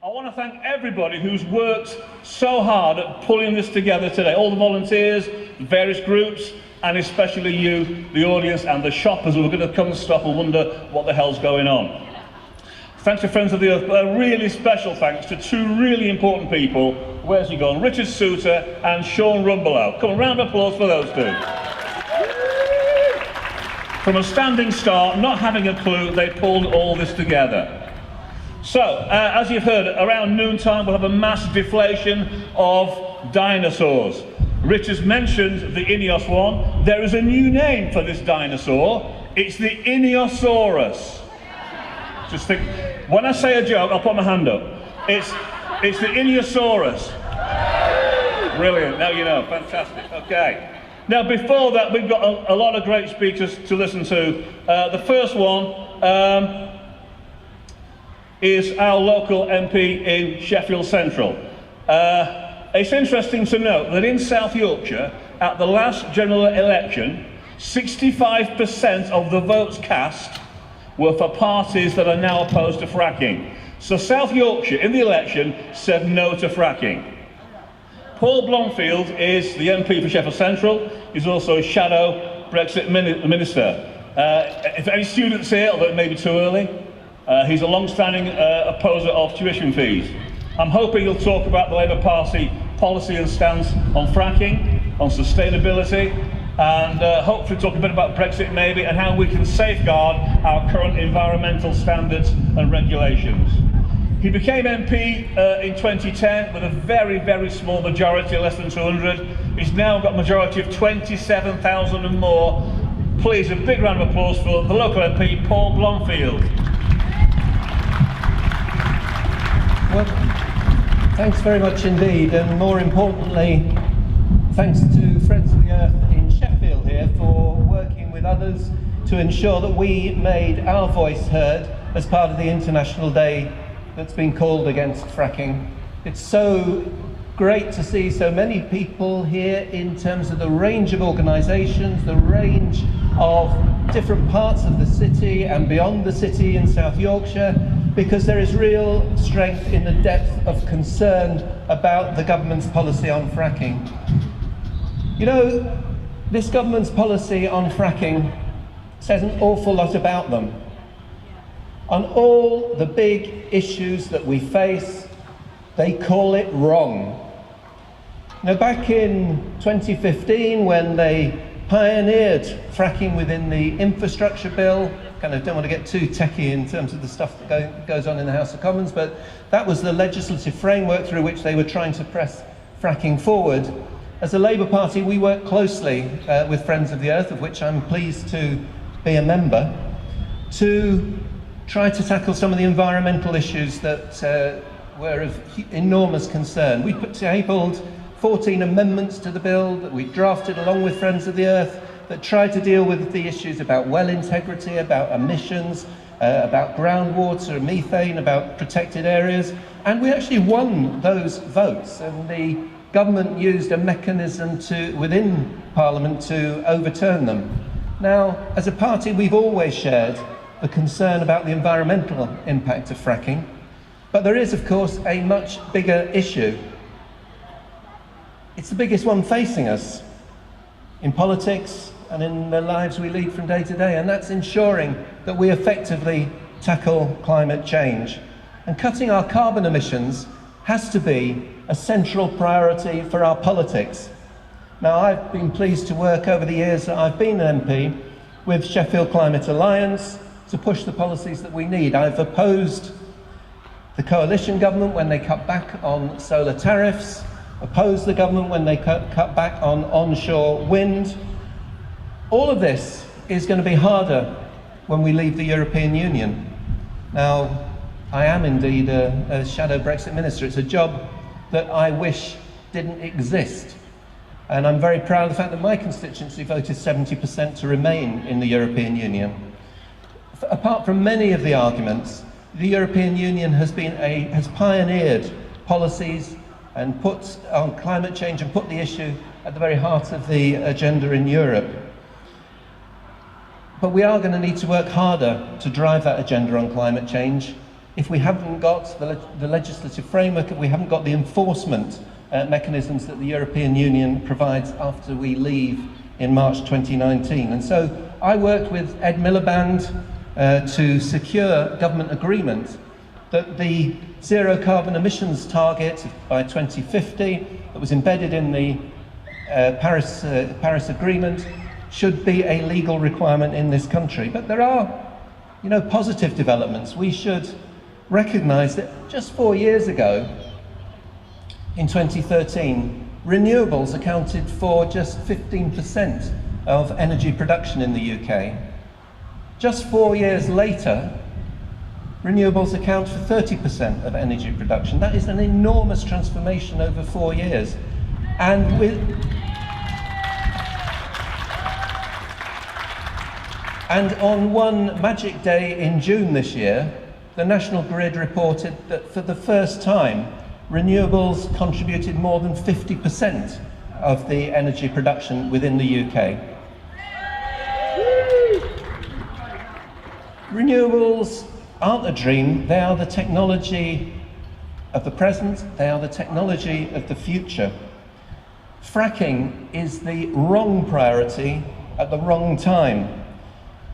I want to thank everybody who's worked so hard at pulling this together today. All the volunteers, the various groups, and especially you, the audience, and the shoppers who are going to come and stop and wonder what the hell's going on. Thanks to Friends of the Earth, but a really special thanks to two really important people. Where's he gone? Richard Souter and Sean Rumbelow. Come on, round of applause for those two. From a standing start, not having a clue, they pulled all this together. So, as you've heard, around noontime we'll have a mass deflation of dinosaurs. Richard's mentioned the Ineos one. There is a new name for this dinosaur. It's the Ineosaurus. Just think, when I say a joke, I'll put my hand up. It's the Ineosaurus. Brilliant, now you know, fantastic, okay. Now before that, we've got a lot of great speakers to listen to. The first one is our local MP in Sheffield Central. It's interesting to note that in South Yorkshire, at the last general election, 65% of the votes cast were for parties that are now opposed to fracking. So South Yorkshire, in the election, said no to fracking. Paul Blomfield is the MP for Sheffield Central. He's also a shadow Brexit minister. If any students here, although it may be too early, he's a long-standing opposer of tuition fees. I'm hoping he'll talk about the Labour Party policy and stance on fracking, on sustainability, and hopefully talk a bit about Brexit maybe, and how we can safeguard our current environmental standards and regulations. He became MP in 2010 with a very, very small majority, less than 200. He's now got a majority of 27,000 and more. Please, a big round of applause for the local MP, Paul Blomfield. Well, thanks very much indeed, and more importantly, thanks to Friends of the Earth in Sheffield here for working with others to ensure that we made our voice heard as part of the International Day that's been called against fracking. It's so great to see so many people here in terms of the range of organisations, the range of different parts of the city and beyond the city in South Yorkshire, because there is real strength in the depth of concern about the government's policy on fracking. You know, this government's policy on fracking says an awful lot about them. On all the big issues that we face, they call it wrong. Now, back in 2015, when they pioneered fracking within the infrastructure bill, kind of don't want to get too techie in terms of the stuff that goes on in the House of Commons, but that was the legislative framework through which they were trying to press fracking forward. As a Labour Party, we work closely with Friends of the Earth, of which I'm pleased to be a member, to try to tackle some of the environmental issues that were of enormous concern. We tabled 14 amendments to the bill that we drafted along with Friends of the Earth that try to deal with the issues about well integrity, about emissions, about groundwater, methane, about protected areas. And we actually won those votes, and the government used a mechanism within Parliament to overturn them. Now, as a party, we've always shared the concern about the environmental impact of fracking, but there is, of course, a much bigger issue. It's the biggest one facing us in politics and in the lives we lead from day to day, and that's ensuring that we effectively tackle climate change. And cutting our carbon emissions has to be a central priority for our politics. Now, I've been pleased to work over the years that I've been an MP with Sheffield Climate Alliance to push the policies that we need. I've opposed the coalition government when they cut back on solar tariffs, opposed the government when they cut back on onshore wind. All of this is going to be harder when we leave the European Union. Now, I am indeed a shadow Brexit minister. It's a job that I wish didn't exist. And I'm very proud of the fact that my constituency voted 70% to remain in the European Union. Apart from many of the arguments, the European Union has pioneered policies and put on climate change and put the issue at the very heart of the agenda in Europe. But we are going to need to work harder to drive that agenda on climate change, if we haven't got the legislative framework, if we haven't got the enforcement mechanisms that the European Union provides after we leave in March 2019. And so I worked with Ed Miliband to secure government agreement that the zero carbon emissions target by 2050 that was embedded in the Paris Agreement should be a legal requirement in this country. But there are, positive developments. We should recognise that just 4 years ago, in 2013, renewables accounted for just 15% of energy production in the UK. Just 4 years later, renewables account for 30% of energy production. That is an enormous transformation over 4 years. And on one magic day in June this year, the National Grid reported that for the first time, renewables contributed more than 50% of the energy production within the UK. Renewables aren't a dream, they are the technology of the present, they are the technology of the future. Fracking is the wrong priority at the wrong time.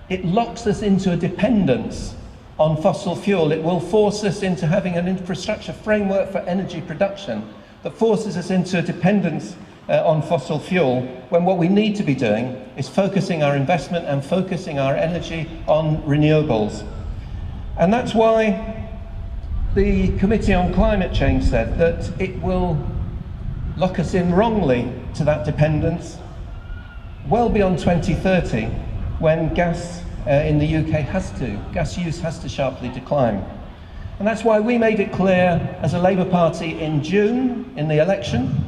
It locks us into a dependence on fossil fuel. It will force us into having an infrastructure framework for energy production that forces us into a dependence on fossil fuel, when what we need to be doing is focusing our investment and focusing our energy on renewables. And that's why the Committee on Climate Change said that it will lock us in wrongly to that dependence well beyond 2030, when gas in the UK gas use has to sharply decline. And that's why we made it clear as a Labour Party in June in the election,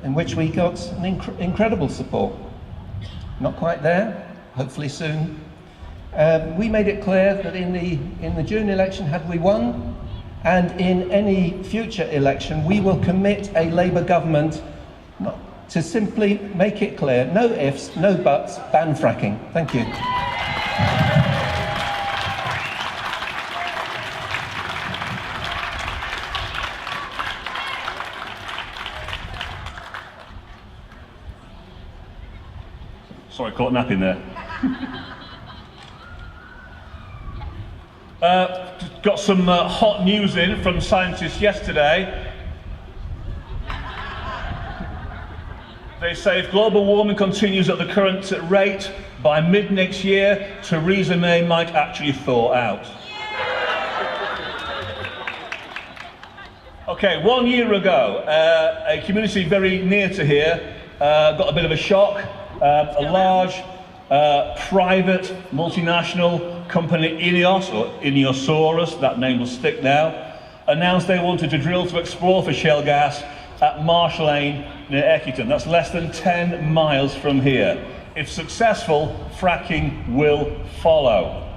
in which we got an incredible support. Not quite there, hopefully soon. We made it clear that in the June election, had we won, and in any future election, we will commit a Labour government to simply make it clear, no ifs, no buts, ban fracking. Thank you. Sorry, caught napping there. Got some hot news in from scientists yesterday. They say if global warming continues at the current rate, by mid next year, Theresa May might actually thaw out. Okay, 1 year ago, a community very near to here got a bit of a shock. A large private multinational company, INEOS, or Ineosaurus, that name will stick now, announced they wanted to drill to explore for shale gas at Marsh Lane near Eckington. That's less than 10 miles from here. If successful, fracking will follow.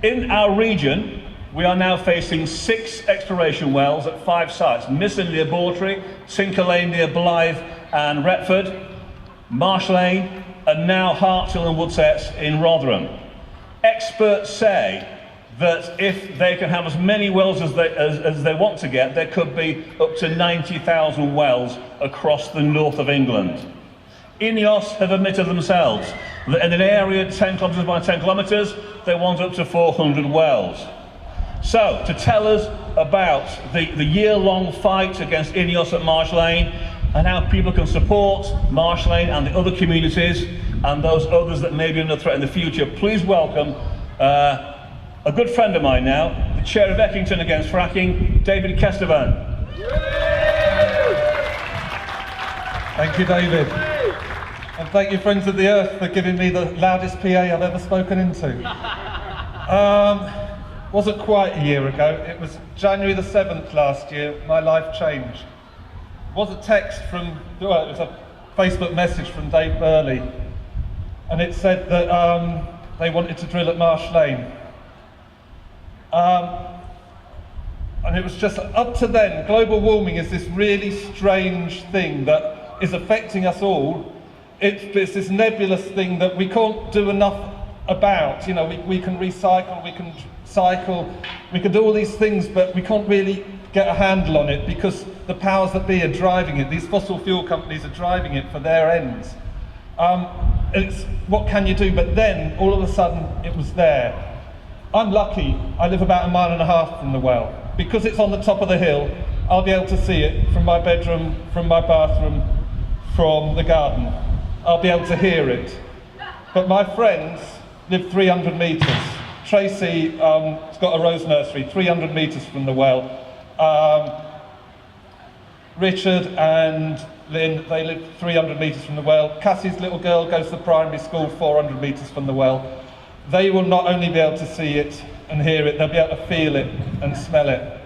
In our region, we are now facing 6 exploration wells at 5 sites: Misson near Bawtry, Tinker Lane near Blythe and Retford, Marsh Lane, and now Harthill and Woodsetts in Rotherham. Experts say that if they can have as many wells as they want to get, there could be up to 90,000 wells across the north of England. INEOS have admitted themselves that in an area 10 kilometres by 10 kilometres, they want up to 400 wells. So, to tell us about the year-long fight against INEOS at Marsh Lane, and how people can support Marsh Lane and the other communities and those others that may be under threat in the future, please welcome a good friend of mine now, the Chair of Eckington Against Fracking, David Kestevan. Thank you, David. And thank you, Friends of the Earth, for giving me the loudest PA I've ever spoken into. Wasn't quite a year ago, it was January the 7th last year, my life changed. It was a text from, well, it was a Facebook message from Dave Burley, and it said that they wanted to drill at Marsh Lane. And it was just up to then, global warming is this really strange thing that is affecting us all. It's this nebulous thing that we can't do enough about. You know, we can recycle, we can cycle, we can do all these things, but we can't really get a handle on it because the powers that be are driving it. These fossil fuel companies are driving it for their ends. It's what can you do? But then all of a sudden it was there. I'm lucky. I live about 1.5 miles from the well. Because it's on the top of the hill, I'll be able to see it from my bedroom, from my bathroom, from the garden. I'll be able to hear it. But my friends live 300 metres. Tracy has got a rose nursery 300 metres from the well. Richard and Lynn, they live 300 metres from the well. Cassie's little girl goes to primary school 400 metres from the well. They will not only be able to see it and hear it, they'll be able to feel it and smell it.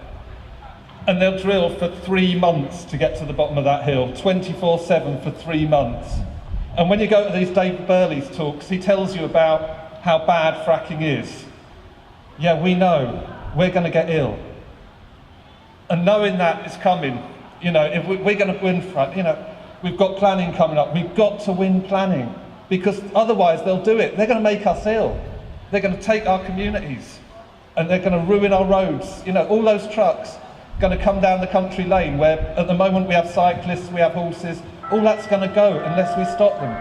And they'll drill for 3 months to get to the bottom of that hill, 24/7 for 3 months. And when you go to these Dave Burley's talks, he tells you about how bad fracking is. Yeah, we know, we're going to get ill. And knowing that is coming, you know, if we're going to win fracking, you know, we've got planning coming up, we've got to win planning, because otherwise they'll do it. They're going to make us ill. They're going to take our communities, and they're going to ruin our roads. You know, all those trucks going to come down the country lane where at the moment we have cyclists, we have horses, all that's going to go unless we stop them.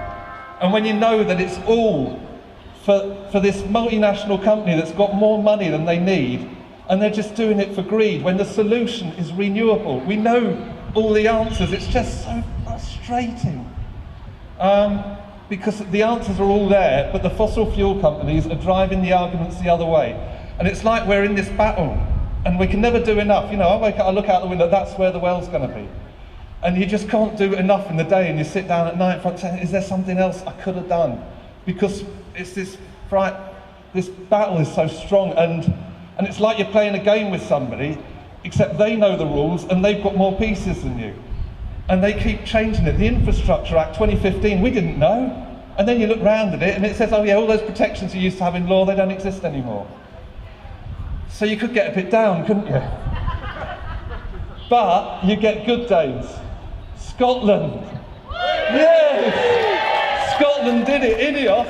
And when you know that it's all for this multinational company that's got more money than they need, and they're just doing it for greed, when the solution is renewable. We know all the answers, it's just so frustrating. Because the answers are all there, but the fossil fuel companies are driving the arguments the other way. And it's like we're in this battle, and we can never do enough. You know, I wake up, I look out the window, that's where the well's going to be. And you just can't do enough in the day, and you sit down at night and say, is there something else I could have done? Because it's this battle is so strong, and it's like you're playing a game with somebody, except they know the rules and they've got more pieces than you. And they keep changing it. The Infrastructure Act 2015, we didn't know. And then you look round at it and it says, oh yeah, all those protections you used to have in law, they don't exist anymore. So you could get a bit down, couldn't you? But you get good days. Scotland. Yes! Scotland did it. Ineos.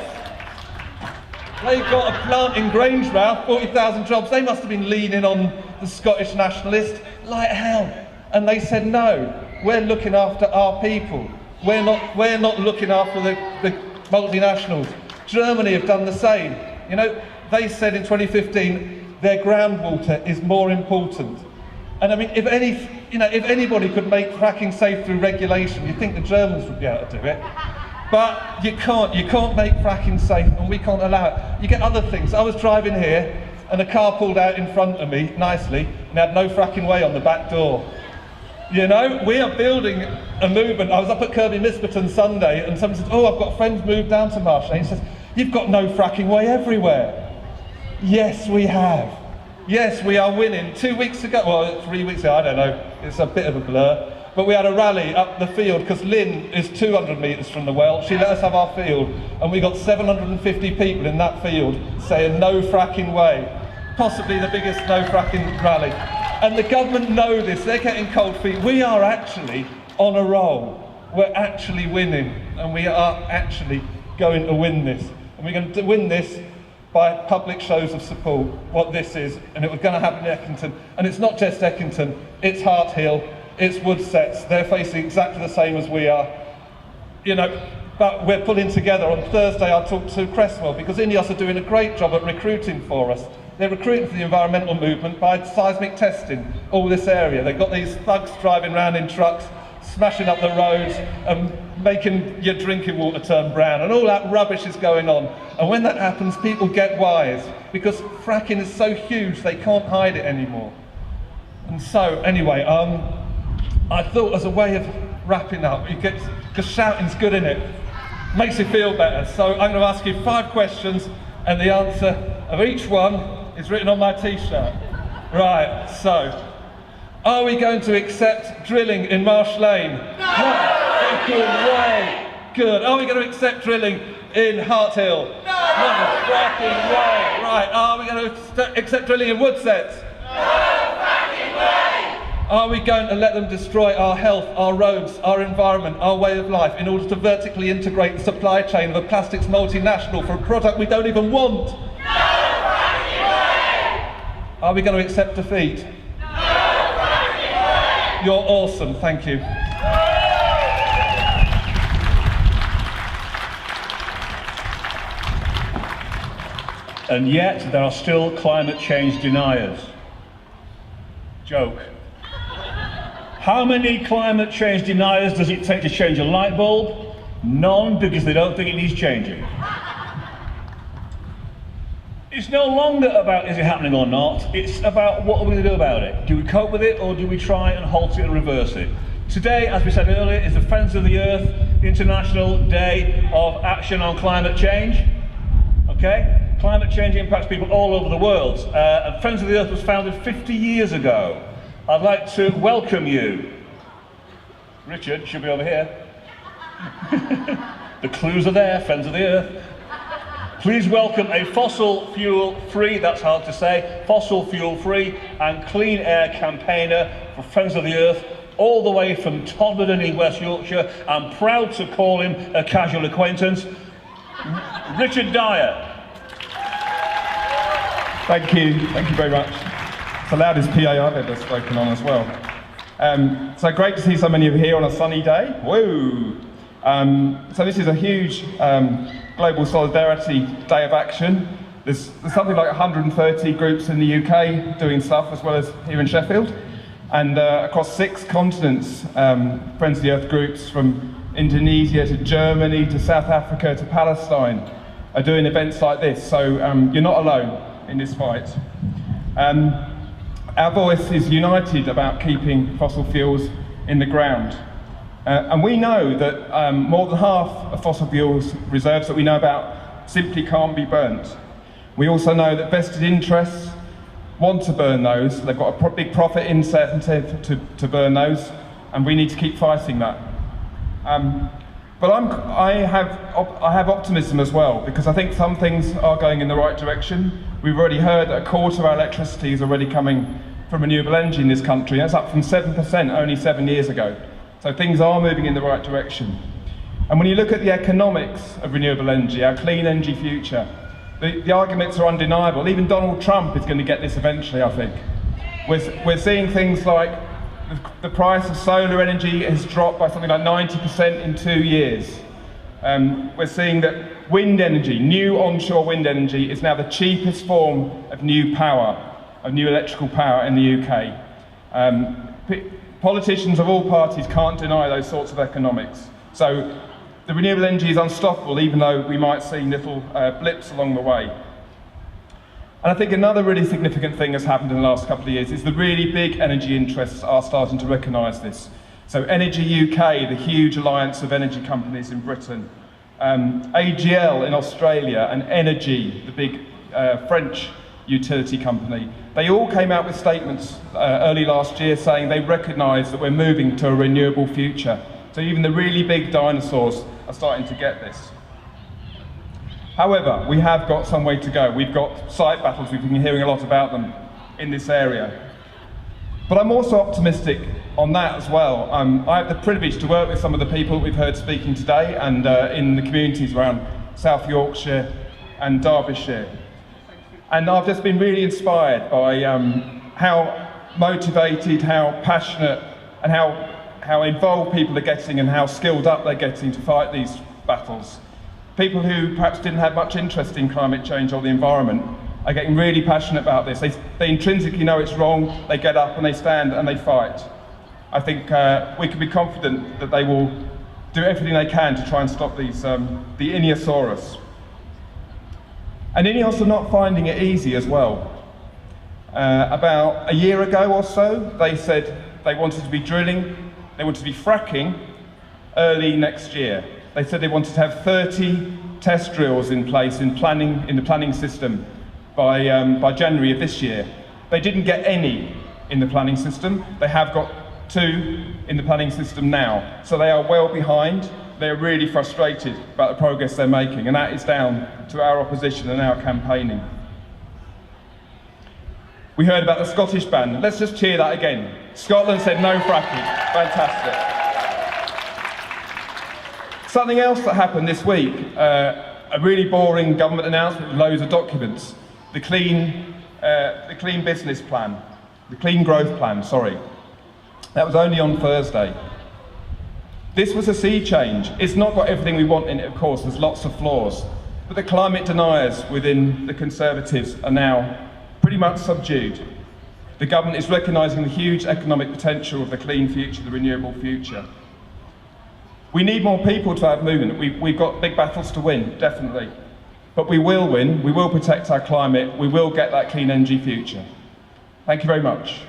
They've got a plant in Grangemouth, 40,000 jobs. They must have been leaning on the Scottish nationalists like hell. And they said, no, we're looking after our people. We're not looking after the multinationals. Germany have done the same. You know, they said in 2015, their groundwater is more important. And I mean, if anybody could make fracking safe through regulation, you'd think the Germans would be able to do it. But you can't make fracking safe, and we can't allow it. You get other things. I was driving here, and a car pulled out in front of me, nicely, and had no fracking way on the back door. You know, we are building a movement. I was up at Kirby Misperton Sunday, and someone said, oh, I've got friends moved down to Marsh. And he says, you've got no fracking way everywhere. Yes, we have. Yes, we are winning. 2 weeks ago, well, 3 weeks ago, I don't know, it's a bit of a blur. But we had a rally up the field because Lynn is 200 metres from the well. She let us have our field, and we got 750 people in that field saying no fracking way. Possibly the biggest no fracking rally. And the government know this, they're getting cold feet. We are actually on a roll. We're actually winning, and we are actually going to win this. And we're going to win this by public shows of support, what this is, and it was going to happen in Eckington. And it's not just Eckington, it's Hart Hill, it's Woodsets. They're facing exactly the same as we are. You know, but we're pulling together. On Thursday I talked to Cresswell, because Ineos are doing a great job at recruiting for us. They're recruiting for the environmental movement by seismic testing all this area. They've got these thugs driving around in trucks, smashing up the roads and making your drinking water turn brown, and all that rubbish is going on. And when that happens, people get wise, because fracking is so huge they can't hide it anymore. And so, anyway, I thought as a way of wrapping up, because shouting's good, innit? Makes you feel better. So I'm going to ask you 5 questions, and the answer of each one is written on my t-shirt. Right, so, are we going to accept drilling in Marsh Lane? No! Good way! Good. Are we going to accept drilling in Hart Hill? No! Fracking way! Right, are we going to accept drilling in Woodsets? No fracking way! Are we going to let them destroy our health, our roads, our environment, our way of life in order to vertically integrate the supply chain of a plastics multinational for a product we don't even want? No fracking way! Are we going to accept defeat? No fracking way! You're awesome, thank you. And yet there are still climate change deniers. Joke. How many climate change deniers does it take to change a light bulb? None, because they don't think it needs changing. It's no longer about is it happening or not, it's about what are we going to do about it. Do we cope with it or do we try and halt it and reverse it? Today, as we said earlier, is the Friends of the Earth International Day of Action on Climate Change. Okay? Climate change impacts people all over the world. And Friends of the Earth was founded 50 years ago. I'd like to welcome you. Richard should be over here. The clues are there, Friends of the Earth. Please welcome a fossil fuel free, that's hard to say, fossil fuel free and clean air campaigner for Friends of the Earth, all the way from Todmorden in West Yorkshire. I'm proud to call him a casual acquaintance, Richard Dyer. Thank you very much. It's the loudest PA I've ever spoken on as well. So great to see so many of you here on a sunny day. Woo! So this is a huge global solidarity day of action. There's something like 130 groups in the UK doing stuff, as well as here in Sheffield. And across 6 continents, Friends of the Earth groups from Indonesia to Germany to South Africa to Palestine are doing events like this. So you're not alone in this fight. Our voice is united about keeping fossil fuels in the ground. And we know that more than half of fossil fuels reserves that we know about simply can't be burnt. We also know that vested interests want to burn those. They've got a big profit incentive to burn those, and we need to keep fighting that. But I have optimism as well, because I think some things are going in the right direction. We've already heard that a quarter of our electricity is already coming from renewable energy in this country. That's up from 7% only 7 years ago. So things are moving in the right direction. And when you look at the economics of renewable energy, our clean energy future, the arguments are undeniable. Even Donald Trump is going to get this eventually, I think. We're seeing things like the price of solar energy has dropped by something like 90% in 2 years. We're seeing that wind energy, new onshore wind energy, is now the cheapest form of new power, of new electrical power in the UK. Politicians of all parties can't deny those sorts of economics. So the renewable energy is unstoppable, even though we might see little blips along the way. And I think another really significant thing has happened in the last couple of years is the really big energy interests are starting to recognise this. So Energy UK, the huge alliance of energy companies in Britain, AGL in Australia, and Energy, the big French utility company, they all came out with statements early last year saying they recognise that we're moving to a renewable future. So even the really big dinosaurs are starting to get this. However, we have got some way to go. We've got site battles, we've been hearing a lot about them in this area. But I'm also optimistic on that as well. I have the privilege to work with some of the people we've heard speaking today and in the communities around South Yorkshire and Derbyshire. And I've just been really inspired by how motivated, how passionate and how involved people are getting and how skilled up they're getting to fight these battles. People who perhaps didn't have much interest in climate change or the environment are getting really passionate about this. They intrinsically know it's wrong, they get up and they stand and they fight. I think we can be confident that they will do everything they can to try and stop these, the Ineosaurus. And Ineos are not finding it easy as well. About a year ago or so, they said they wanted to be drilling, they wanted to be fracking early next year. They said they wanted to have 30 test drills in place in the planning system by January of this year. They didn't get any in the planning system. They have got 2 in the planning system now. So they are well behind. They're really frustrated about the progress they're making, and that is down to our opposition and our campaigning. We heard about the Scottish ban. Let's just cheer that again. Scotland said no fracking. Fantastic. Something else that happened this week, a really boring government announcement with loads of documents. The clean business plan, the clean growth plan, sorry. That was only on Thursday. This was a sea change. It's not got everything we want in it, of course, there's lots of flaws. But the climate deniers within the Conservatives are now pretty much subdued. The government is recognising the huge economic potential of the clean future, the renewable future. We need more people to have movement. We've got big battles to win, definitely. But we will win, we will protect our climate, we will get that clean energy future. Thank you very much.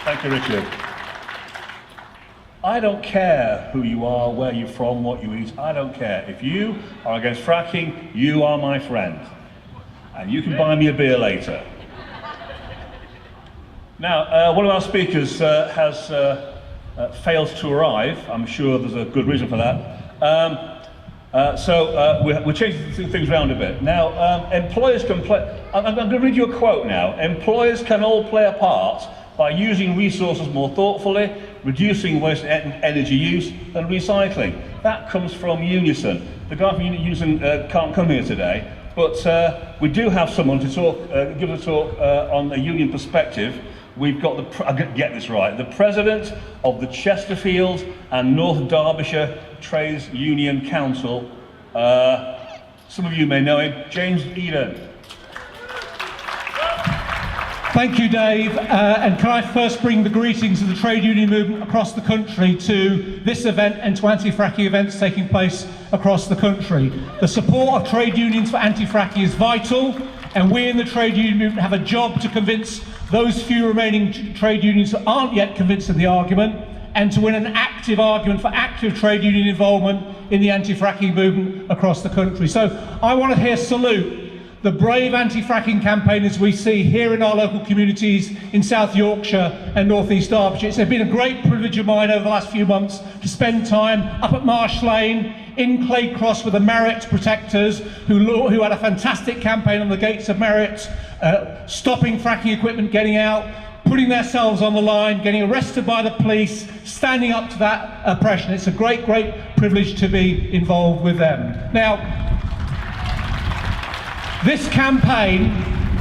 Thank you, Richard. I don't care who you are, where you're from, what you eat. I don't care. If you are against fracking, you are my friend. And you can buy me a beer later. Now, one of our speakers has failed to arrive. I'm sure there's a good reason for that. So we're changing things around a bit. Now, employers can play... I'm going to read you a quote now. Employers can all play a part by using resources more thoughtfully, reducing waste energy use and recycling. That comes from Unison. The guy from Unison can't come here today, but we do have someone to talk, give us a talk on a union perspective. We've got I'm going to get this right, the president of the Chesterfield and North Derbyshire Trades Union Council. Some of you may know him, James Eden. Thank you, Dave. And can I first bring the greetings of the trade union movement across the country to this event and to anti-fracking events taking place across the country. The support of trade unions for anti-fracking is vital, and we in the trade union movement have a job to convince those few remaining trade unions that aren't yet convinced of the argument, and to win an active argument for active trade union involvement in the anti-fracking movement across the country. So I want to here salute the brave anti-fracking campaigners we see here in our local communities in South Yorkshire and North East Derbyshire. It's been a great privilege of mine over the last few months to spend time up at Marsh Lane, in Clay Cross with the Merritt Protectors, who had a fantastic campaign on the gates of Merritt, stopping fracking equipment getting out, putting themselves on the line, getting arrested by the police, standing up to that oppression. It's a great, great privilege to be involved with them. Now, this campaign,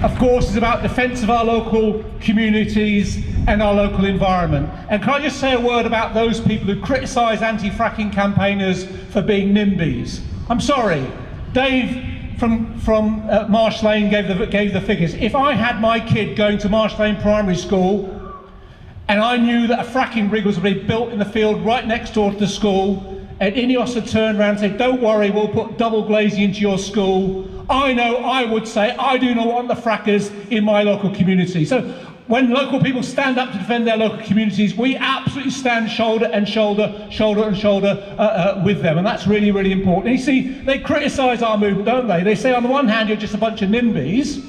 of course, is about defence of our local communities and our local environment. And can I just say a word about those people who criticise anti-fracking campaigners for being NIMBYs? I'm sorry, Dave from Marsh Lane gave the figures. If I had my kid going to Marsh Lane Primary School and I knew that a fracking rig was being built in the field right next door to the school, and INEOS had turned around and said, don't worry, we'll put double glazing into your school, I would say, I do not want the frackers in my local community. So when local people stand up to defend their local communities, we absolutely stand shoulder and shoulder with them, and that's really, really important. And you see, they criticise our movement, don't they? They say on the one hand, you're just a bunch of NIMBYs,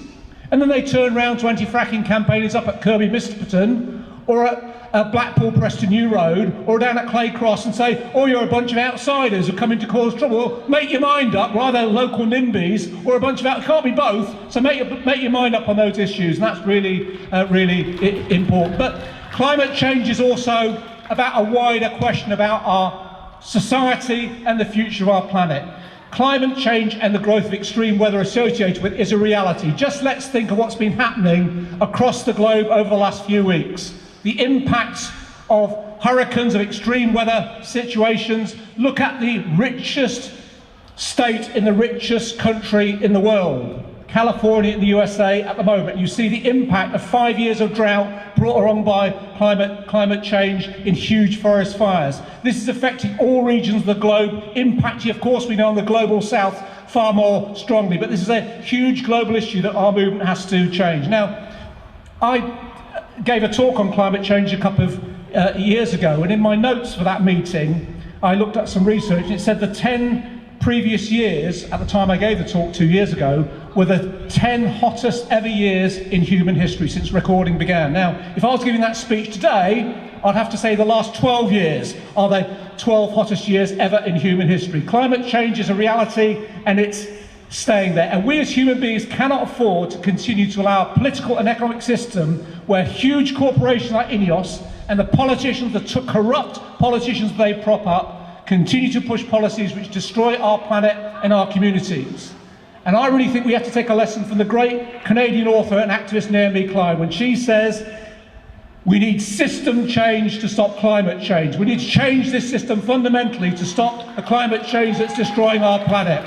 and then they turn around to anti-fracking campaigners up at Kirby Misterton, or at Blackpool Preston New Road, or down at Clay Cross and say, oh, you're a bunch of outsiders who come in to cause trouble. Well, make your mind up, rather local NIMBYs or a bunch of it can't be both, so make your mind up on those issues, and that's really, really important. But climate change is also about a wider question about our society and the future of our planet. Climate change and the growth of extreme weather associated with it is a reality. Just let's think of what's been happening across the globe over the last few weeks. The impacts of hurricanes, of extreme weather situations. Look at the richest state in the richest country in the world, California in the USA at the moment. You see the impact of 5 years of drought brought on by climate change in huge forest fires. This is affecting all regions of the globe, impacting, of course, we know, on the global south far more strongly. But this is a huge global issue that our movement has to change. Now, I gave a talk on climate change a couple of years ago, and in my notes for that meeting I looked at some research, and it said the 10 previous years, at the time I gave the talk 2 years ago, were the 10 hottest ever years in human history since recording began. Now, if I was giving that speech today, I'd have to say the last 12 years are the 12 hottest years ever in human history. Climate change is a reality, and it's staying there. And we as human beings cannot afford to continue to allow a political and economic system where huge corporations like INEOS and the politicians, the corrupt politicians they prop up, continue to push policies which destroy our planet and our communities. And I really think we have to take a lesson from the great Canadian author and activist Naomi Klein when she says, we need system change to stop climate change. We need to change this system fundamentally to stop the climate change that's destroying our planet.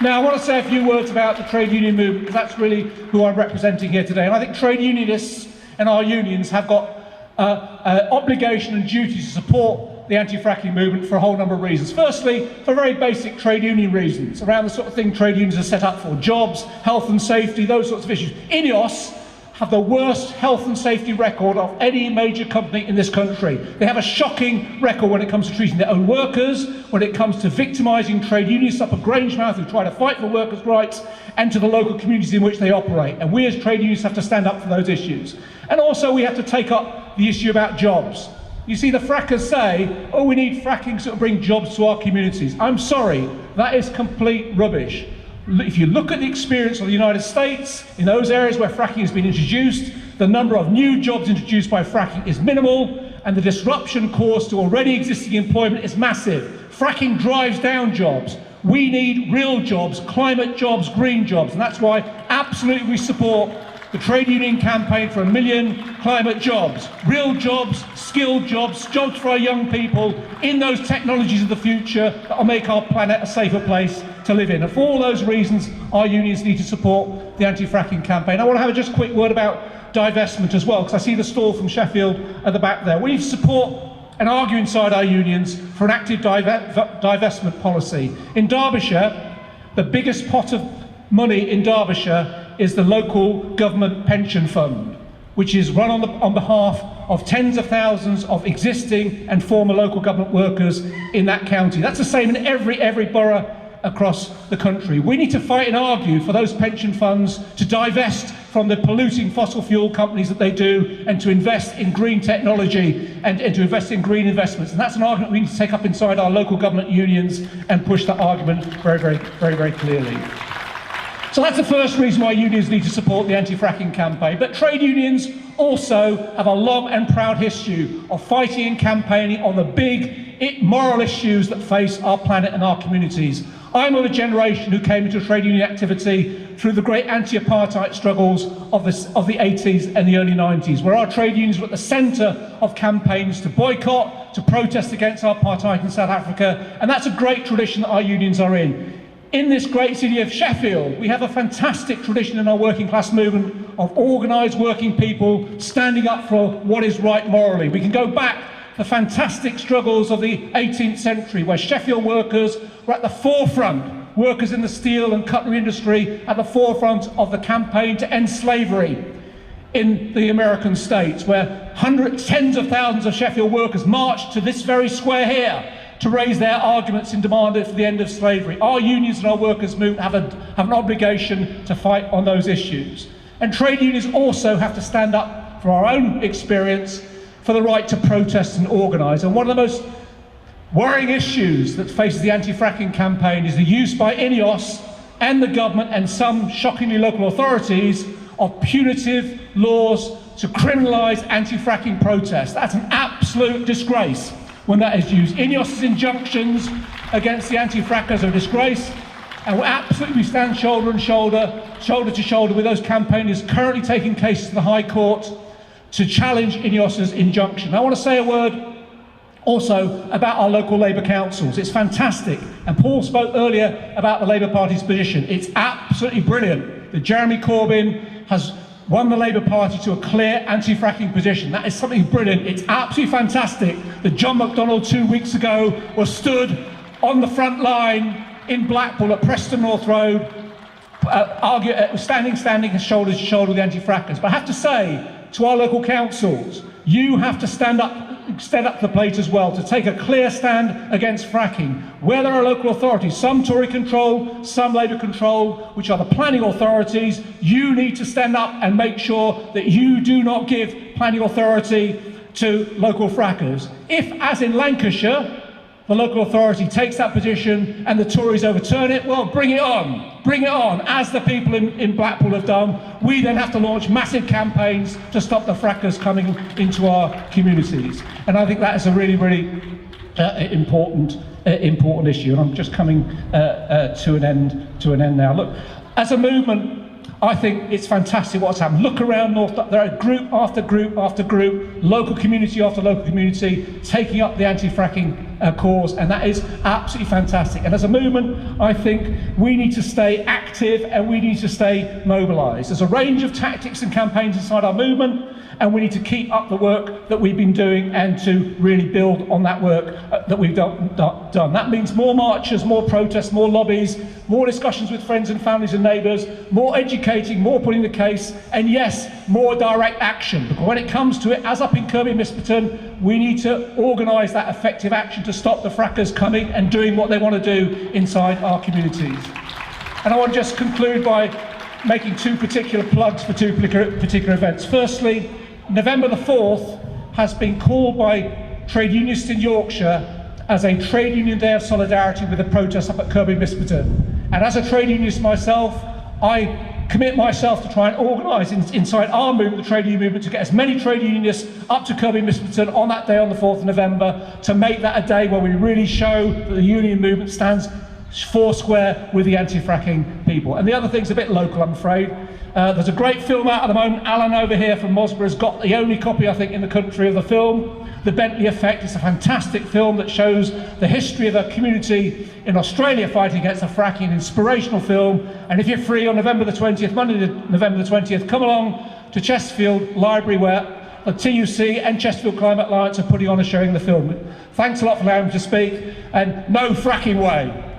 Now, I want to say a few words about the trade union movement, because that's really who I'm representing here today. And I think trade unionists and our unions have got obligation and duty to support the anti-fracking movement for a whole number of reasons. Firstly, for very basic trade union reasons, around the sort of thing trade unions are set up for: jobs, health and safety, those sorts of issues. INEOS have the worst health and safety record of any major company in this country. They have a shocking record when it comes to treating their own workers, when it comes to victimising trade unionists up at Grangemouth who try to fight for workers' rights, and to the local communities in which they operate. And we as trade unions have to stand up for those issues. And also we have to take up the issue about jobs. You see, the frackers say, oh, we need fracking to bring jobs to our communities. I'm sorry, that is complete rubbish. If you look at the experience of the United States, in those areas where fracking has been introduced, the number of new jobs introduced by fracking is minimal, and the disruption caused to already existing employment is massive. Fracking drives down jobs. We need real jobs, climate jobs, green jobs, and that's why absolutely we support the trade union campaign for 1 million climate jobs. Real jobs, skilled jobs, jobs for our young people in those technologies of the future that will make our planet a safer place to live in. And for all those reasons, our unions need to support the anti-fracking campaign. I want to have just a quick word about divestment as well, because I see the stall from Sheffield at the back there. We need to support and argue inside our unions for an active divestment policy. In Derbyshire, the biggest pot of money in Derbyshire is the local government pension fund, which is run on behalf of tens of thousands of existing and former local government workers in that county. That's the same in every borough across the country. We need to fight and argue for those pension funds to divest from the polluting fossil fuel companies that they do, and to invest in green technology and to invest in green investments. And that's an argument we need to take up inside our local government unions and push that argument very clearly. So that's the first reason why unions need to support the anti-fracking campaign. But trade unions also have a long and proud history of fighting and campaigning on the big moral issues that face our planet and our communities. I'm of a generation who came into trade union activity through the great anti-apartheid struggles of the 80s and the early 90s, where our trade unions were at the centre of campaigns to boycott, to protest against apartheid in South Africa, and that's a great tradition that our unions are in. In this great city of Sheffield, we have a fantastic tradition in our working class movement of organised working people standing up for what is right morally. We can go back to the fantastic struggles of the 18th century, where Sheffield workers were at the forefront, workers in the steel and cutlery industry at the forefront of the campaign to end slavery in the American states, where tens of thousands of Sheffield workers marched to this very square here to raise their arguments in demand for the end of slavery. Our unions and our workers' movement have an obligation to fight on those issues. And trade unions also have to stand up for our own experience for the right to protest and organise. And one of the most worrying issues that faces the anti-fracking campaign is the use by INEOS and the government and some shockingly local authorities of punitive laws to criminalise anti-fracking protests. That's an absolute disgrace when that is used. INEOS's injunctions against the anti-frackers are a disgrace, and we absolutely stand shoulder to shoulder with those campaigners currently taking cases to the High Court to challenge INEOS's injunction. I want to say a word also about our local Labour councils. It's fantastic, and Paul spoke earlier about the Labour Party's position. It's absolutely brilliant that Jeremy Corbyn has won the Labour Party to a clear anti-fracking position. That is something brilliant. It's absolutely fantastic that John McDonnell 2 weeks ago was stood on the front line in Blackpool at Preston North Road, standing shoulder to shoulder with the anti-frackers. But I have to say to our local councils, you have to stand up to the plate as well, to take a clear stand against fracking. Where there are local authorities, some Tory control, some Labour control, which are the planning authorities, you need to stand up and make sure that you do not give planning authority to local frackers. If, as in Lancashire, the local authority takes that position and the Tories overturn it, well, bring it on, as the people in Blackpool have done. We then have to launch massive campaigns to stop the frackers coming into our communities. And I think that is a really, really important issue. And I'm just coming to an end now. Look, as a movement, I think it's fantastic what's happened. Look around North, there are group after group after group, local community after local community taking up the anti-fracking cause, and that is absolutely fantastic. And as a movement, I think we need to stay active and we need to stay mobilised. There's a range of tactics and campaigns inside our movement, and we need to keep up the work that we've been doing and to really build on that work that we've done. That means more marches, more protests, more lobbies, more discussions with friends and families and neighbours, more educating, more putting the case, and yes, more direct action. Because when it comes to it, as up in Kirkby Misperton, we need to organise that effective action to stop the frackers coming and doing what they want to do inside our communities. And I want to just conclude by making two particular plugs for two particular events. Firstly, November the 4th has been called by trade unionists in Yorkshire as a trade union day of solidarity with the protests up at Kirkby Misperton. And as a trade unionist myself, I commit myself to try and organise inside our movement, the trade union movement, to get as many trade unionists up to Kirkby Misperton on that day on the 4th of November to make that a day where we really show that the union movement stands foursquare with the anti-fracking people. And the other thing's a bit local, I'm afraid. There's a great film out at the moment. Alan over here from Mosborough has got the only copy, I think, in the country of the film, The Bentley Effect. It's a fantastic film that shows the history of a community in Australia fighting against the fracking, an inspirational film. And if you're free on November the 20th, Monday, November the 20th, come along to Chesterfield Library where the TUC and Chesterfield Climate Alliance are putting on a showing the film. Thanks a lot for allowing me to speak, and no fracking way.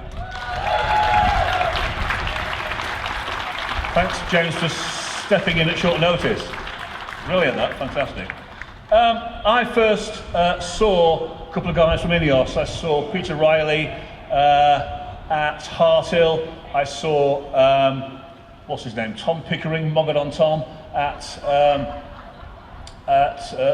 Thanks, James, for stepping in at short notice. Brilliant, that, fantastic. I first saw a couple of guys from INEOS. I saw Peter Riley at Harthill. I saw, what's his name, Tom Pickering, Mogadon Tom, at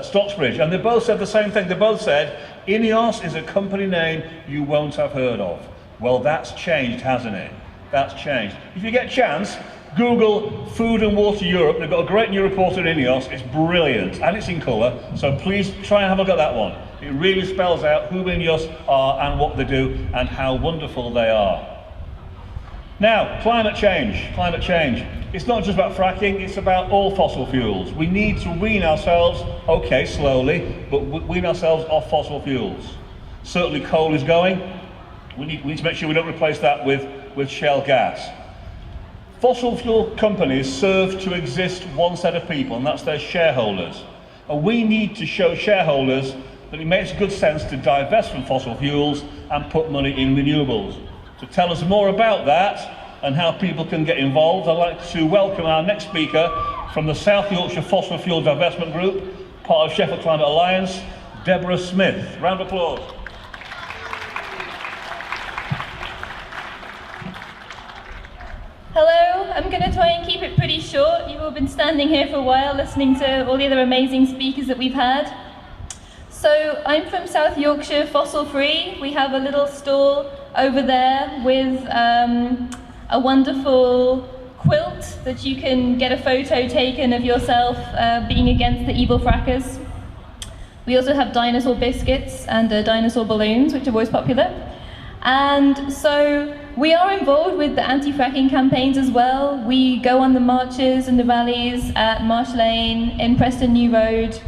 Stocksbridge. And they both said the same thing. They both said, INEOS is a company name you won't have heard of. Well, that's changed, hasn't it? That's changed. If you get a chance, Google Food and Water Europe. They've got a great new report on INEOS. It's brilliant and it's in colour, so please try and have a look at that one. It really spells out who INEOS are and what they do and how wonderful they are. Now, climate change. Climate change. It's not just about fracking, it's about all fossil fuels. We need to wean ourselves, okay, slowly, but wean ourselves off fossil fuels. Certainly coal is going. We need to make sure we don't replace that with shale gas. Fossil fuel companies serve to exist one set of people, and that's their shareholders. And we need to show shareholders that it makes good sense to divest from fossil fuels and put money in renewables. To tell us more about that and how people can get involved, I'd like to welcome our next speaker from the South Yorkshire Fossil Fuel Divestment Group, part of Sheffield Climate Alliance, Deborah Smith. Round of applause. Hello, I'm going to try and keep it pretty short. You've all been standing here for a while listening to all the other amazing speakers that we've had. So I'm from South Yorkshire, fossil free. We have a little stall over there with a wonderful quilt that you can get a photo taken of yourself being against the evil frackers. We also have dinosaur biscuits and dinosaur balloons, which are always popular. And so we are involved with the anti-fracking campaigns as well. We go on the marches and the rallies at Marsh Lane, in Preston New Road.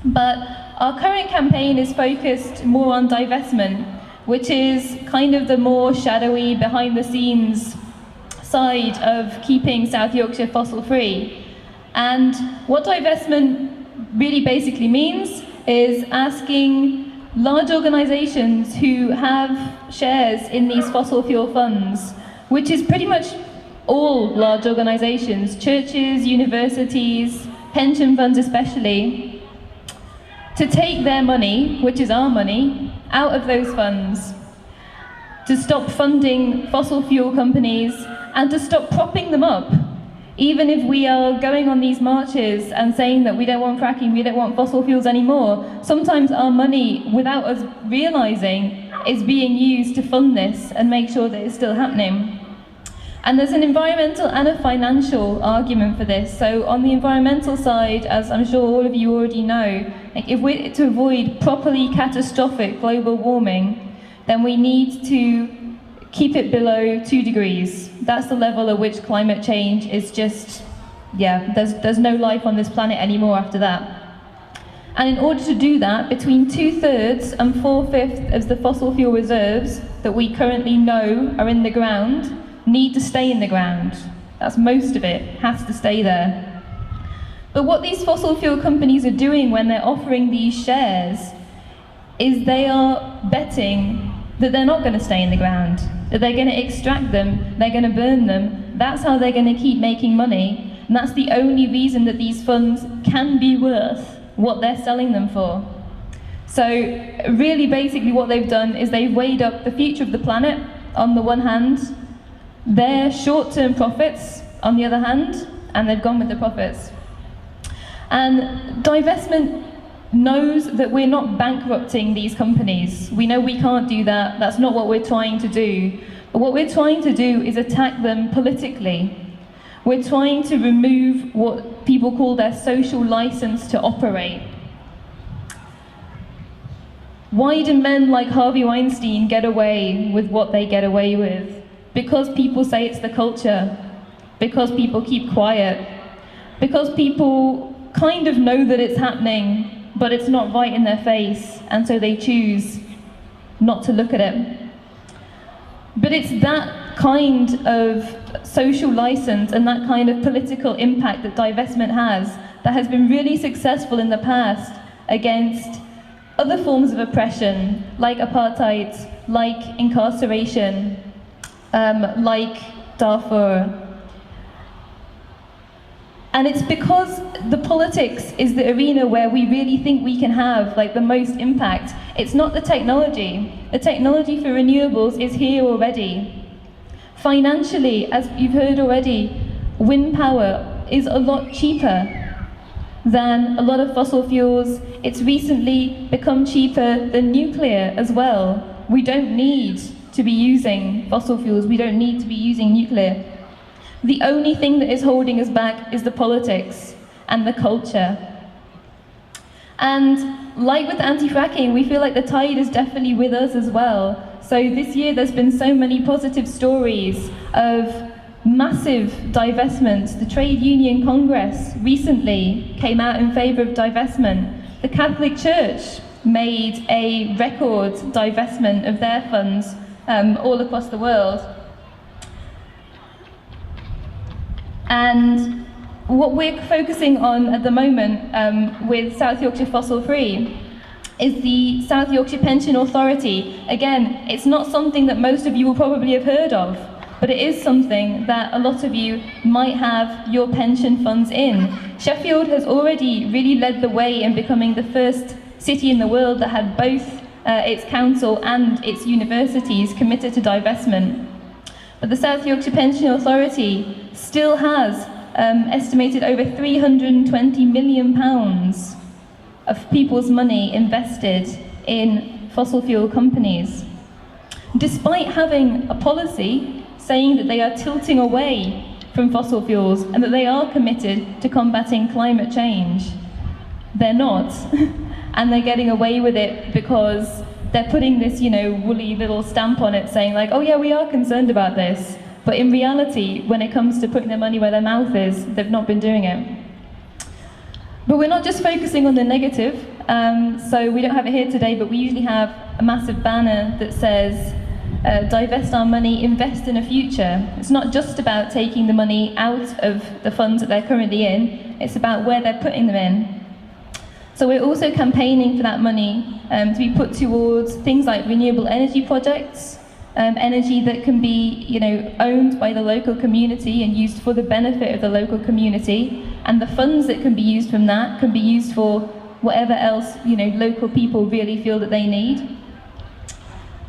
But our current campaign is focused more on divestment, which is kind of the more shadowy, behind-the-scenes side of keeping South Yorkshire fossil-free. And what divestment really basically means is asking large organisations who have shares in these fossil fuel funds, which is pretty much all large organisations, churches, universities, pension funds especially, to take their money, which is our money, out of those funds, to stop funding fossil fuel companies and to stop propping them up. Even if we are going on these marches and saying that we don't want fracking, we don't want fossil fuels anymore, sometimes our money, without us realising, is being used to fund this and make sure that it's still happening. And there's an environmental and a financial argument for this. So on the environmental side, as I'm sure all of you already know, like if we're to avoid properly catastrophic global warming, then we need to keep it below 2 degrees. That's the level at which climate change is just, yeah, there's no life on this planet anymore after that. And in order to do that, between 2/3 and 4/5 of the fossil fuel reserves that we currently know are in the ground need to stay in the ground. That's most of it, has to stay there. But what these fossil fuel companies are doing when they're offering these shares is they are betting that they're not going to stay in the ground, that they're going to extract them, they're going to burn them. That's how they're going to keep making money, and that's the only reason that these funds can be worth what they're selling them for. So really basically what they've done is they've weighed up the future of the planet on the one hand, their short-term profits on the other hand, and they've gone with the profits. And divestment knows that we're not bankrupting these companies. We know we can't do that, that's not what we're trying to do. But what we're trying to do is attack them politically. We're trying to remove what people call their social license to operate. Why do men like Harvey Weinstein get away with what they get away with? Because people say it's the culture, because people keep quiet, because people kind of know that it's happening, but it's not right in their face, and so they choose not to look at it. But it's that kind of social license and that kind of political impact that divestment has that has been really successful in the past against other forms of oppression, like apartheid, like incarceration, like Darfur. And it's because the politics is the arena where we really think we can have like the most impact. It's not the technology. The technology for renewables is here already. Financially, as you've heard already, wind power is a lot cheaper than a lot of fossil fuels. It's recently become cheaper than nuclear as well. We don't need to be using fossil fuels. We don't need to be using nuclear. The only thing that is holding us back is the politics and the culture. And like with anti-fracking, we feel like the tide is definitely with us as well. So this year there's been so many positive stories of massive divestments. The Trade Union Congress recently came out in favour of divestment. The Catholic Church made a record divestment of their funds all across the world. And what we're focusing on at the moment with South Yorkshire Fossil Free is the South Yorkshire Pension Authority. Again, it's not something that most of you will probably have heard of, but it is something that a lot of you might have your pension funds in. Sheffield has already really led the way in becoming the first city in the world that had both its council and its universities committed to divestment. But the South Yorkshire Pension Authority still has estimated over £320 million of people's money invested in fossil fuel companies, despite having a policy saying that they are tilting away from fossil fuels and that they are committed to combating climate change. They're not, and they're getting away with it because they're putting this, woolly little stamp on it saying like, oh yeah, we are concerned about this. But in reality, when it comes to putting their money where their mouth is, they've not been doing it. But we're not just focusing on the negative. So we don't have it here today, but we usually have a massive banner that says, divest our money, invest in a future. It's not just about taking the money out of the funds that they're currently in, it's about where they're putting them in. So we're also campaigning for that money to be put towards things like renewable energy projects, energy that can be owned by the local community and used for the benefit of the local community, and the funds that can be used from that can be used for whatever else local people really feel that they need.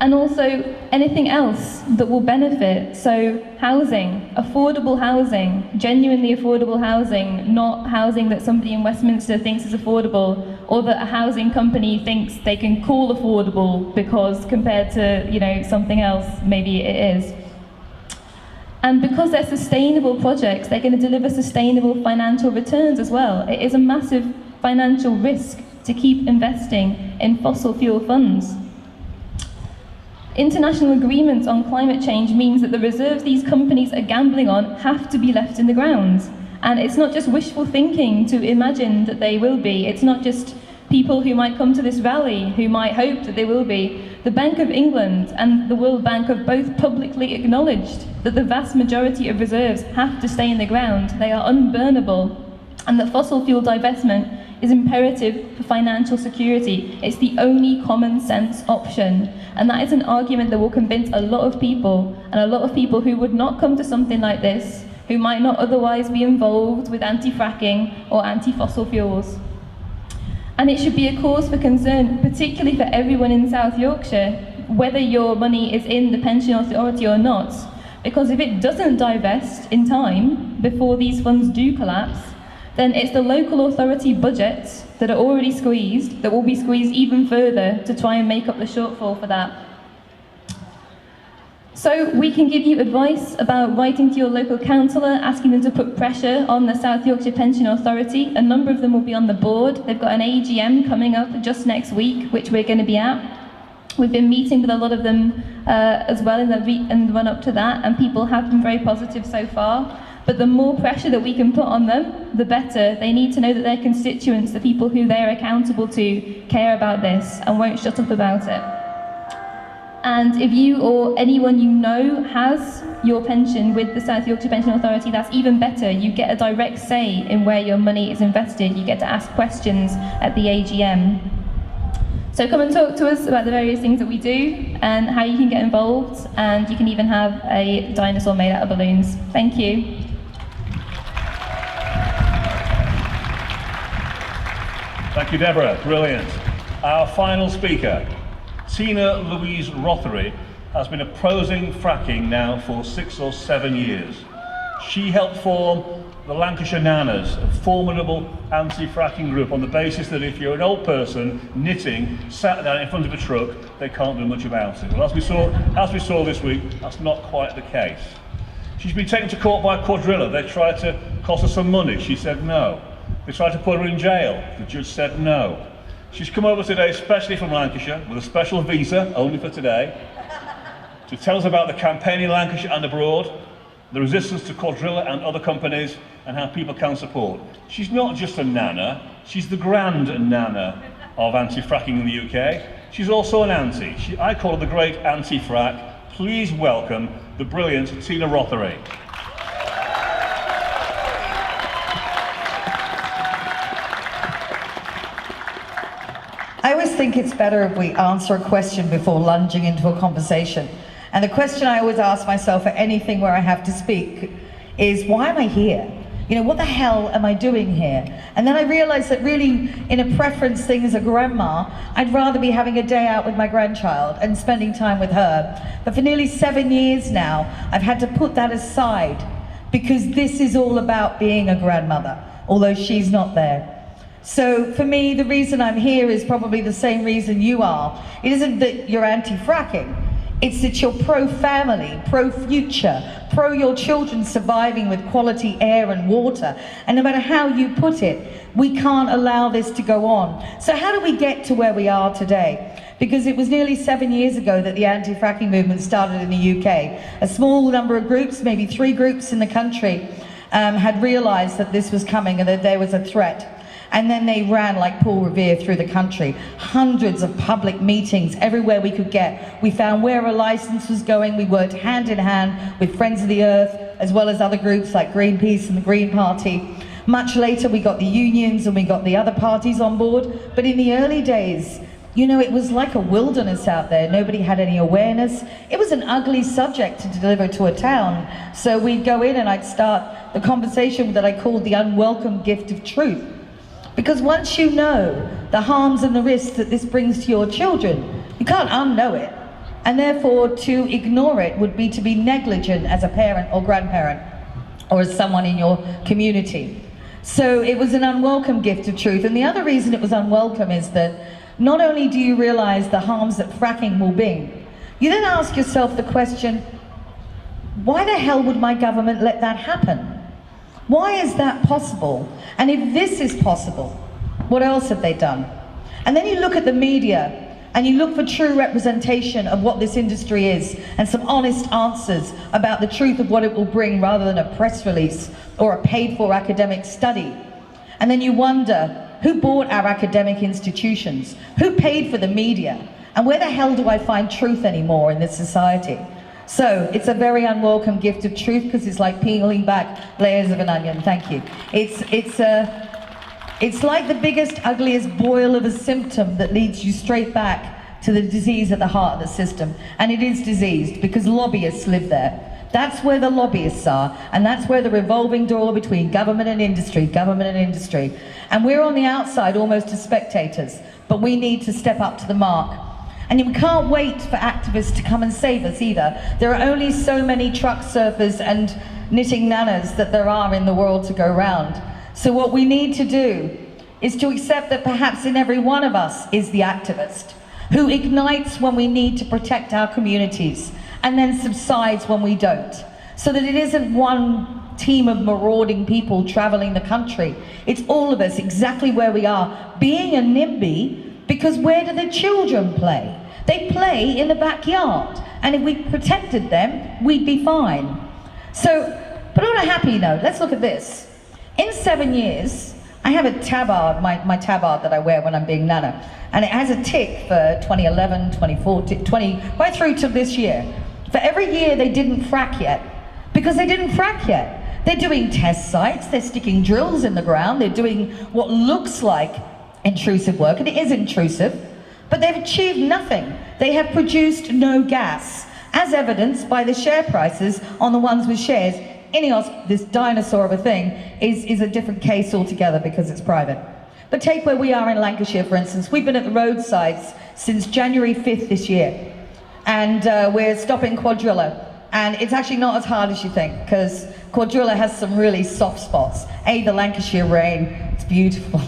and also anything else that will benefit. So housing, affordable housing, genuinely affordable housing, not housing that somebody in Westminster thinks is affordable, or that a housing company thinks they can call affordable because compared to, you know, something else, maybe it is. And because they're sustainable projects, they're going to deliver sustainable financial returns as well. It is a massive financial risk to keep investing in fossil fuel funds. International agreements on climate change means that the reserves these companies are gambling on have to be left in the ground. And it's not just wishful thinking to imagine that they will be. It's not just people who might come to this rally who might hope that they will be. The Bank of England and the World Bank have both publicly acknowledged that the vast majority of reserves have to stay in the ground. They are unburnable. And that fossil fuel divestment is imperative for financial security. It's the only common sense option. And that is an argument that will convince a lot of people, and a lot of people who would not come to something like this, who might not otherwise be involved with anti-fracking or anti-fossil fuels. And it should be a cause for concern, particularly for everyone in South Yorkshire, whether your money is in the pension authority or not. Because if it doesn't divest in time, before these funds do collapse, then it's the local authority budgets that are already squeezed, that will be squeezed even further to try and make up the shortfall for that. So we can give you advice about writing to your local councillor, asking them to put pressure on the South Yorkshire Pension Authority. A number of them will be on the board. They've got an AGM coming up just next week, which we're going to be at. We've been meeting with a lot of them as well in the run up to that, and people have been very positive so far. But the more pressure that we can put on them, the better. They need to know that their constituents, the people who they're accountable to, care about this and won't shut up about it. And if you or anyone you know has your pension with the South Yorkshire Pension Authority, that's even better. You get a direct say in where your money is invested. You get to ask questions at the AGM. So come and talk to us about the various things that we do and how you can get involved, and you can even have a dinosaur made out of balloons. Thank you. Thank you, Deborah. Brilliant. Our final speaker, Tina Louise Rothery, has been opposing fracking now for 6 or 7 years. She helped form the Lancashire Nanas, a formidable anti-fracking group, on the basis that if you're an old person knitting, sat down in front of a truck, they can't do much about it. Well, as we saw this week, that's not quite the case. She's been taken to court by a quadrilla. They tried to cost her some money. She said no. They tried to put her in jail. The judge said no. She's come over today, especially from Lancashire, with a special visa, only for today, to tell us about the campaign in Lancashire and abroad, the resistance to quadrilla and other companies, and how people can support. She's not just a nana, she's the grand nana of anti-fracking in the UK. She's also an auntie. I call her the great anti-frack. Please welcome the brilliant Tina Rothery. I always think it's better if we answer a question before lunging into a conversation. And the question I always ask myself at anything where I have to speak is, why am I here? You know, what the hell am I doing here? And then I realized that really, in a preference thing as a grandma, I'd rather be having a day out with my grandchild and spending time with her. But for nearly 7 years now, I've had to put that aside, because this is all about being a grandmother, although she's not there. So for me, the reason I'm here is probably the same reason you are. It isn't that you're anti-fracking. It's that you're pro-family, pro-future, pro your children surviving with quality air and water. And no matter how you put it, we can't allow this to go on. So how do we get to where we are today? Because it was nearly 7 years ago that the anti-fracking movement started in the UK. A small number of groups, maybe 3 groups in the country, had realized that this was coming and that there was a threat. And then they ran like Paul Revere through the country. Hundreds of public meetings everywhere we could get. We found where a license was going. We worked hand in hand with Friends of the Earth, as well as other groups like Greenpeace and the Green Party. Much later, we got the unions and we got the other parties on board. But in the early days, you know, it was like a wilderness out there. Nobody had any awareness. It was an ugly subject to deliver to a town. So we'd go in and I'd start the conversation that I called the unwelcome gift of truth. Because once you know the harms and the risks that this brings to your children, you can't unknow it. And therefore, to ignore it would be to be negligent as a parent or grandparent or as someone in your community. So it was an unwelcome gift of truth. And the other reason it was unwelcome is that not only do you realize the harms that fracking will bring, you then ask yourself the question, why the hell would my government let that happen? Why is that possible? And if this is possible, what else have they done? And then you look at the media and you look for true representation of what this industry is and some honest answers about the truth of what it will bring rather than a press release or a paid-for academic study. And then you wonder, who bought our academic institutions? Who paid for the media? And where the hell do I find truth anymore in this society? So it's a very unwelcome gift of truth because it's like peeling back layers of an onion. Thank you. It's like the biggest, ugliest boil of a symptom that leads you straight back to the disease at the heart of the system. And it is diseased because lobbyists live there. That's where the lobbyists are, and that's where the revolving door between government and industry. And we're on the outside almost as spectators, but we need to step up to the mark. And we can't wait for activists to come and save us either. There are only so many truck surfers and knitting nanas that there are in the world to go round. So what we need to do is to accept that perhaps in every one of us is the activist who ignites when we need to protect our communities and then subsides when we don't. So that it isn't one team of marauding people traveling the country. It's all of us exactly where we are, being a NIMBY, because where do the children play? They play in the backyard. And if we protected them, we'd be fine. So, but on a happy note, let's look at this. In 7 years, I have a tabard, my tabard that I wear when I'm being nana, and it has a tick for 2011, 2014, right through to this year. For every year they didn't frack yet, because they didn't frack yet. They're doing test sites, they're sticking drills in the ground, they're doing what looks like intrusive work, and it is intrusive, but they've achieved nothing. They have produced no gas, as evidenced by the share prices on the ones with shares. INEOS, this dinosaur of a thing, is a different case altogether because it's private. But take where we are in Lancashire, for instance. We've been at the roadsides since January 5th this year, and we're stopping Quadrilla. And it's actually not as hard as you think, because Quadrilla has some really soft spots. The Lancashire rain, it's beautiful.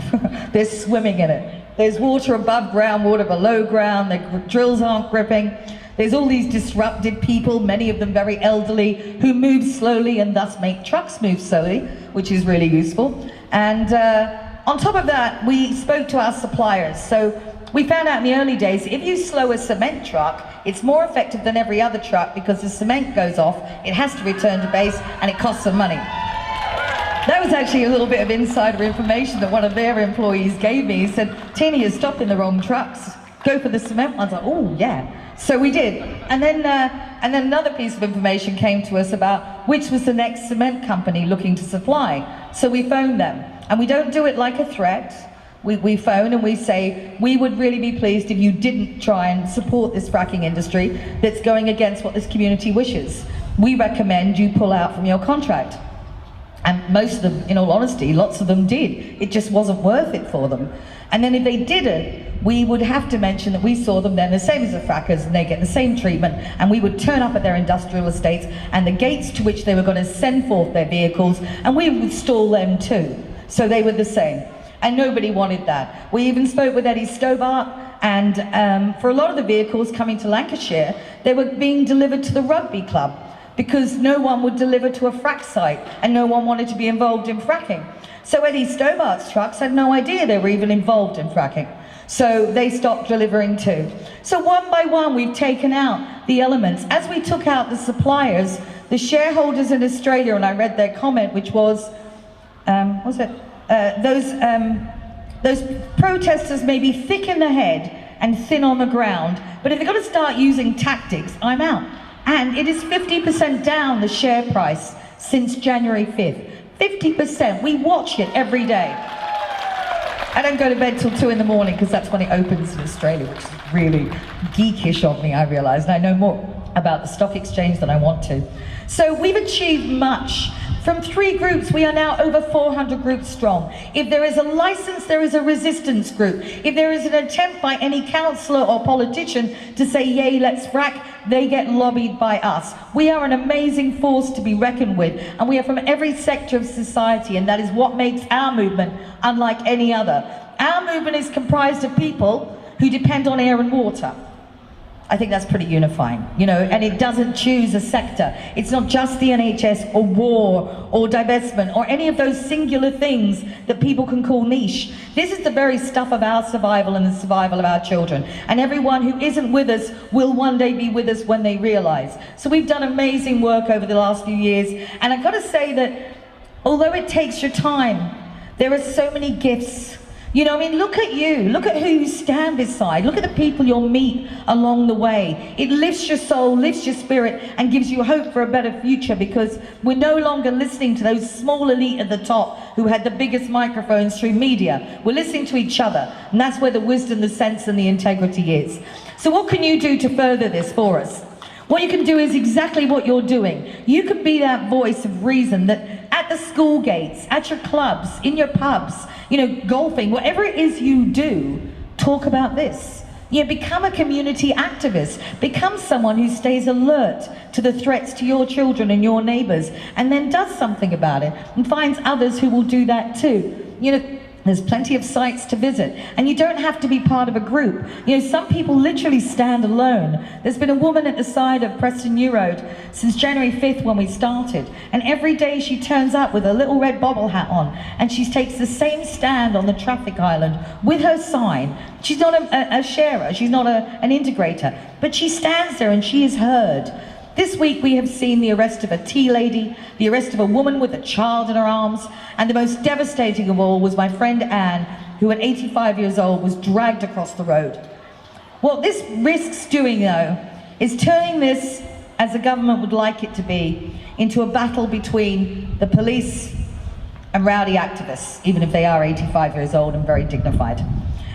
They're swimming in it. There's water above ground, water below ground, the drills aren't gripping. There's all these disrupted people, many of them very elderly, who move slowly and thus make trucks move slowly, which is really useful. And on top of that, we spoke to our suppliers. So we found out in the early days, if you slow a cement truck, it's more effective than every other truck because the cement goes off, it has to return to base, and it costs them money. That was actually a little bit of insider information that one of their employees gave me. He said, Tina, you're stopping the wrong trucks. Go for the cement ones. I was like, oh, yeah. So we did. And then another piece of information came to us about which was the next cement company looking to supply. So we phoned them. And we don't do it like a threat. We phone and we say, we would really be pleased if you didn't try and support this fracking industry that's going against what this community wishes. We recommend you pull out from your contract. And most of them, in all honesty, lots of them did. It just wasn't worth it for them. And then if they didn't, we would have to mention that we saw them then the same as the frackers, and they get the same treatment, and we would turn up at their industrial estates and the gates to which they were going to send forth their vehicles, and we would stall them too. So they were the same. And nobody wanted that. We even spoke with Eddie Stobart, and for a lot of the vehicles coming to Lancashire, they were being delivered to the rugby club, because no one would deliver to a frack site and no one wanted to be involved in fracking. So Eddie Stobart's trucks had no idea they were even involved in fracking. So they stopped delivering too. So one by one we've taken out the elements. As we took out the suppliers, the shareholders in Australia, and I read their comment, which was, those protesters may be thick in the head and thin on the ground, but if they're going to start using tactics, I'm out. And it is 50% down, the share price, since January 5th. 50%. We watch it every day. I don't go to bed till 2 in the morning because that's when it opens in Australia, which is really geekish of me, I realise, and I know more. about the stock exchange than I want to. So we've achieved much. From 3 groups, we are now over 400 groups strong. If there is a license, there is a resistance group. If there is an attempt by any councillor or politician to say, yay, let's frack, they get lobbied by us. We are an amazing force to be reckoned with, and we are from every sector of society, and that is what makes our movement unlike any other. Our movement is comprised of people who depend on air and water. I think that's pretty unifying, you know, and it doesn't choose a sector. It's not just the NHS or war or divestment or any of those singular things that people can call niche. This is the very stuff of our survival and the survival of our children. And everyone who isn't with us will one day be with us when they realise. So we've done amazing work over the last few years. And I've got to say that although it takes your time, there are so many gifts. You know, I mean, look at you. Look at who you stand beside. Look at the people you'll meet along the way. It lifts your soul, lifts your spirit, and gives you hope for a better future, because we're no longer listening to those small elite at the top who had the biggest microphones through media. We're listening to each other, and that's where the wisdom, the sense, and the integrity is. So what can you do to further this for us? What you can do is exactly what you're doing. You can be that voice of reason that at the school gates, at your clubs, in your pubs, you know, golfing, whatever it is you do, talk about this. You know, become a community activist. Become someone who stays alert to the threats to your children and your neighbours, and then does something about it and finds others who will do that too. You know, there's plenty of sites to visit, and you don't have to be part of a group. You know, some people literally stand alone. There's been a woman at the side of Preston New Road since January 5th when we started, and every day she turns up with a little red bobble hat on, and she takes the same stand on the traffic island with her sign. She's not a sharer, she's not an integrator, but she stands there and she is heard. This week we have seen the arrest of a tea lady, the arrest of a woman with a child in her arms, and the most devastating of all was my friend Anne, who at 85 years old was dragged across the road. What this risks doing, though, is turning this, as the government would like it to be, into a battle between the police and rowdy activists, even if they are 85 years old and very dignified.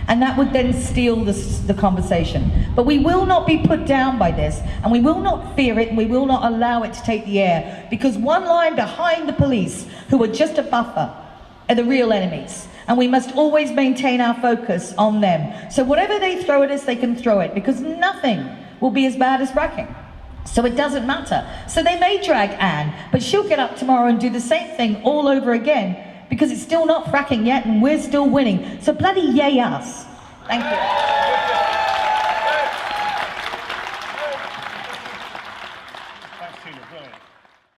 And that would then steal the conversation. But we will not be put down by this, and we will not fear it, and we will not allow it to take the air, because one line behind the police, who are just a buffer, are the real enemies. And we must always maintain our focus on them. So whatever they throw at us, they can throw it, because nothing will be as bad as fracking. So it doesn't matter. So they may drag Anne, but she'll get up tomorrow and do the same thing all over again, because it's still not fracking yet and we're still winning. So bloody yay us. Thank you.